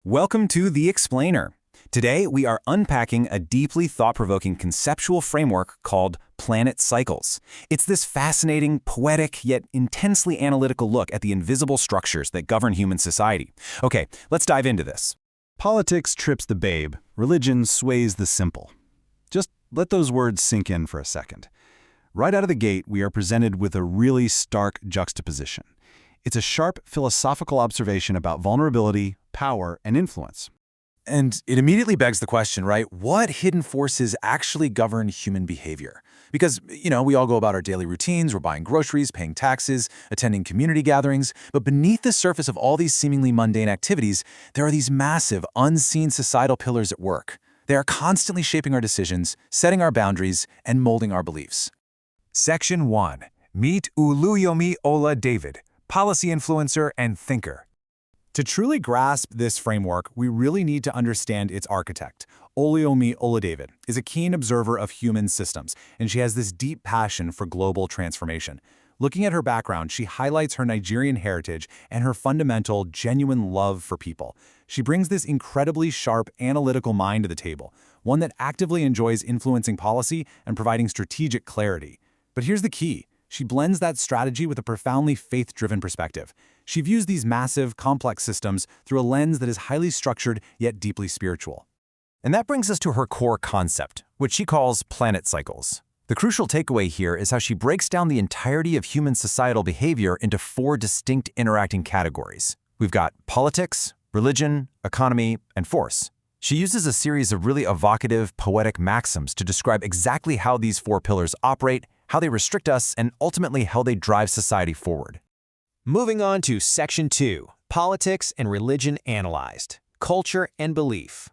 Welcome to The Explainer. Today, we are unpacking a deeply thought-provoking conceptual framework called Planet Cycles. It's this fascinating, poetic, yet intensely analytical look at the invisible structures that govern human society. Okay, let's dive into this. Politics trips the babe, religion sways the simple. Just let those words sink in for a second. Right out of the gate, we are presented with a really stark juxtaposition. It's a sharp philosophical observation about vulnerability, power, and influence. And it immediately begs the question, right? What hidden forces actually govern human behavior? Because, we all go about our daily routines, we're buying groceries, paying taxes, attending community gatherings, but beneath the surface of all these seemingly mundane activities, there are these massive, unseen societal pillars at work. They are constantly shaping our decisions, setting our boundaries, and molding our beliefs. Section 1. Meet Oluyomi Ola David, policy influencer and thinker. To truly grasp this framework, we really need to understand its architect. Oluyomi Oladavid is a keen observer of human systems, and she has this deep passion for global transformation. Looking at her background, she highlights her Nigerian heritage and her fundamental, genuine love for people. She brings this incredibly sharp, analytical mind to the table, one that actively enjoys influencing policy and providing strategic clarity. But here's the key. She blends that strategy with a profoundly faith-driven perspective. She views these massive, complex systems through a lens that is highly structured yet deeply spiritual. And that brings us to her core concept, which she calls planet cycles. The crucial takeaway here is how she breaks down the entirety of human societal behavior into 4 distinct interacting categories. We've got politics, religion, economy, and force. She uses a series of really evocative, poetic maxims to describe exactly how these 4 pillars operate, how they restrict us, and ultimately how they drive society forward. Moving on to Section 2, Politics and Religion Analyzed, Culture and Belief.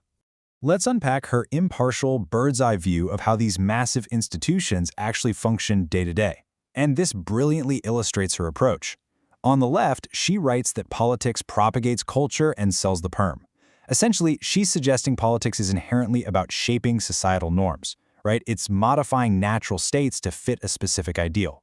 Let's unpack her impartial, bird's-eye view of how these massive institutions actually function day to day. And this brilliantly illustrates her approach. On the left, she writes that politics propagates culture and sells the perm. Essentially, she's suggesting politics is inherently about shaping societal norms, right? It's modifying natural states to fit a specific ideal.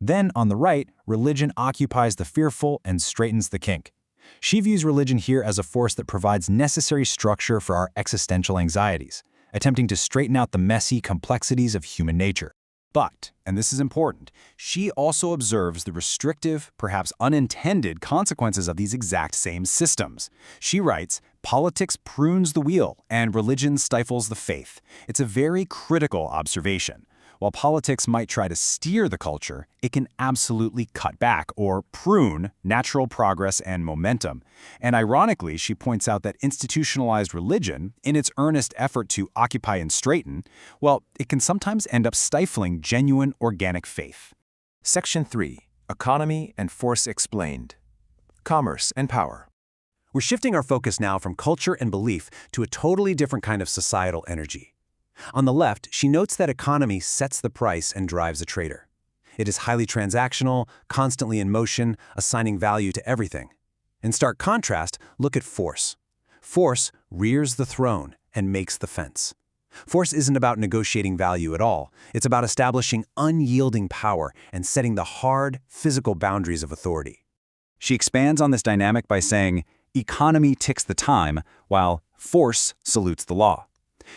Then, on the right, religion occupies the fearful and straightens the kink. She views religion here as a force that provides necessary structure for our existential anxieties, attempting to straighten out the messy complexities of human nature. But, and this is important, she also observes the restrictive, perhaps unintended consequences of these exact same systems. She writes, "Politics prunes the wheel and religion stifles the faith." It's a very critical observation. While politics might try to steer the culture, it can absolutely cut back or prune natural progress and momentum. And ironically, she points out that institutionalized religion, in its earnest effort to occupy and straighten, well, it can sometimes end up stifling genuine organic faith. Section 3. Economy and Force Explained. Commerce and Power. We're shifting our focus now from culture and belief to a totally different kind of societal energy. On the left, she notes that economy sets the price and drives a trader. It is highly transactional, constantly in motion, assigning value to everything. In stark contrast, look at force. Force rears the throne and makes the fence. Force isn't about negotiating value at all. It's about establishing unyielding power and setting the hard, physical boundaries of authority. She expands on this dynamic by saying, economy ticks the time, while force salutes the law.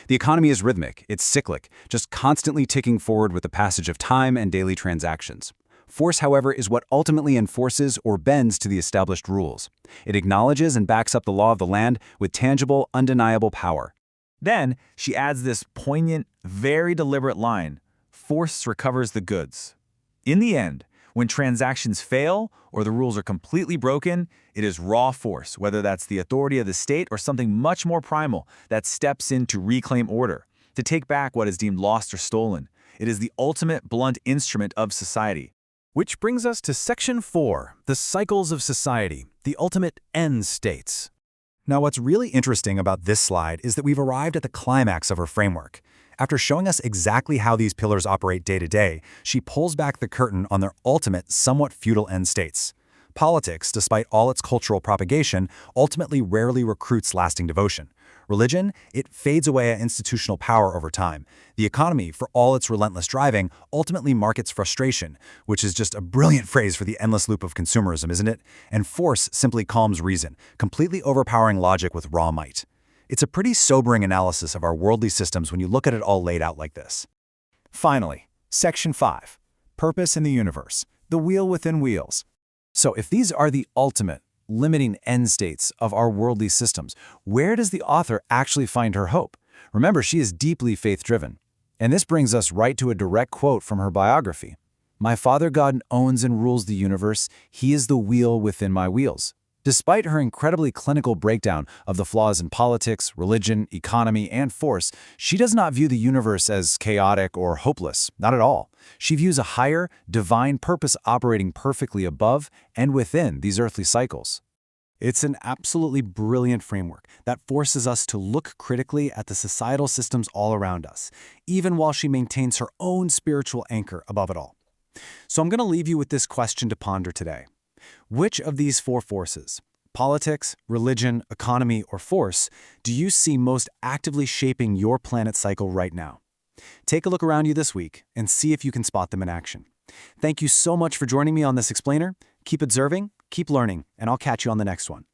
The economy is rhythmic, it's cyclic, just constantly ticking forward with the passage of time and daily transactions. Force, however, is what ultimately enforces or bends to the established rules. It acknowledges and backs up the law of the land with tangible, undeniable power. Then, she adds this poignant, very deliberate line, "Force recovers the goods." In the end, when transactions fail or the rules are completely broken, it is raw force, whether that's the authority of the state or something much more primal, that steps in to reclaim order, to take back what is deemed lost or stolen. It is the ultimate blunt instrument of society. Which brings us to Section 4, the cycles of society, the ultimate end states. Now, what's really interesting about this slide is that we've arrived at the climax of her framework. After showing us exactly how these pillars operate day to day, she pulls back the curtain on their ultimate, somewhat futile end states. Politics, despite all its cultural propagation, ultimately rarely recruits lasting devotion. Religion, it fades away at institutional power over time. The economy, for all its relentless driving, ultimately markets frustration, which is just a brilliant phrase for the endless loop of consumerism, isn't it? And force simply calms reason, completely overpowering logic with raw might. It's a pretty sobering analysis of our worldly systems when you look at it all laid out like this. Finally, Section 5. Purpose in the universe. The wheel within wheels. So if these are the ultimate, limiting end states of our worldly systems, where does the author actually find her hope? Remember, she is deeply faith-driven. And this brings us right to a direct quote from her biography. "My Father God owns and rules the universe. He is the wheel within my wheels." Despite her incredibly clinical breakdown of the flaws in politics, religion, economy, and force, she does not view the universe as chaotic or hopeless, not at all. She views a higher, divine purpose operating perfectly above and within these earthly cycles. It's an absolutely brilliant framework that forces us to look critically at the societal systems all around us, even while she maintains her own spiritual anchor above it all. So I'm going to leave you with this question to ponder today. Which of these four forces, politics, religion, economy, or force, do you see most actively shaping your planet's cycle right now? Take a look around you this week and see if you can spot them in action. Thank you so much for joining me on this explainer. Keep observing, keep learning, and I'll catch you on the next one.